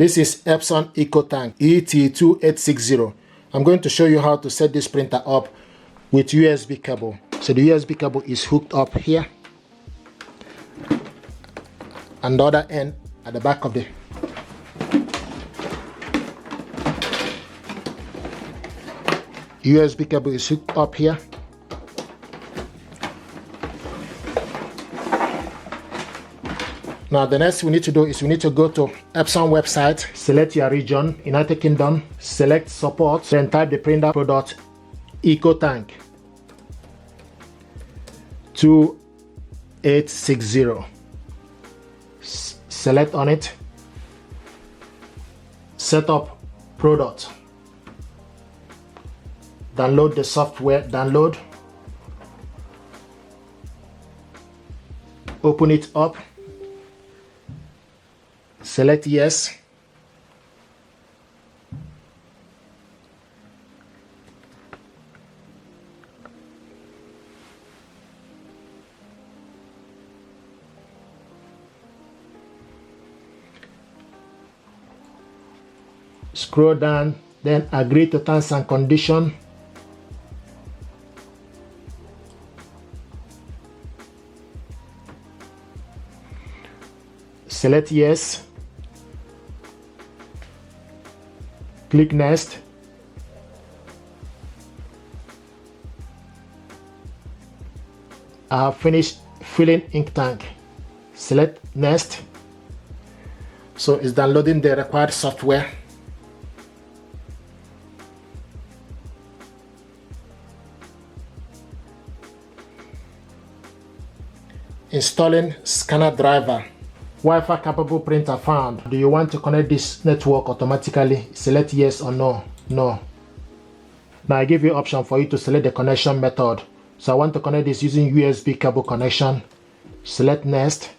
This is Epson EcoTank ET-2860. I'm going to show you how to set this printer up with USB cable. So the USB cable is hooked up here, and the other end at the back of the USB cable is hooked up here. Now the next we need to do is we need to go to Epson website, select your region, United Kingdom, select support, then type the printer product EcoTank 2860. Select on it, set up product, download the software, download, open it up, select yes, scroll down, then agree to terms and conditions. Select yes, click next, I have finished filling ink tank. Select next. So it's downloading the required software. Installing scanner driver. Wi-Fi capable printer found. Do you want to connect this network automatically? Select yes or no. No. Now I give you option for you to select the connection method. So I want to connect this using USB cable connection. Select next.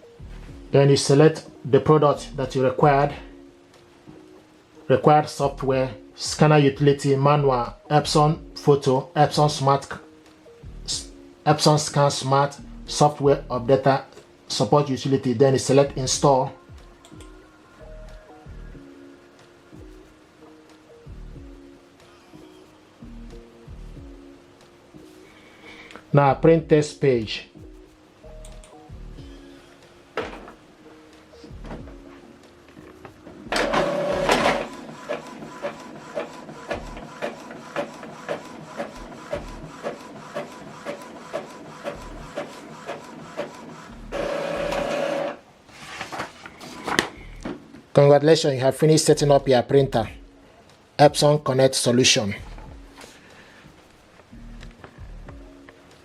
Then you select the product that you required software, scanner utility, manual, Epson photo, Epson scan smart, software updater, support utility. Then you select install. Now print test page. Congratulations, you have finished setting up your printer. Epson Connect solution.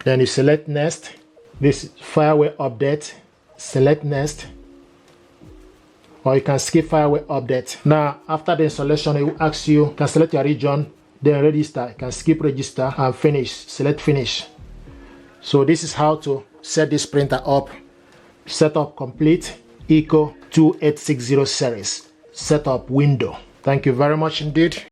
Then you select next. This firmware update. Select next. Or you can skip firmware update. Now, after the installation, it will ask you, can select your region, then register. You can skip register and finish. Select finish. So this is how to set this printer up. Setup complete. Eco 2860 series. Setup window. Thank you very much indeed.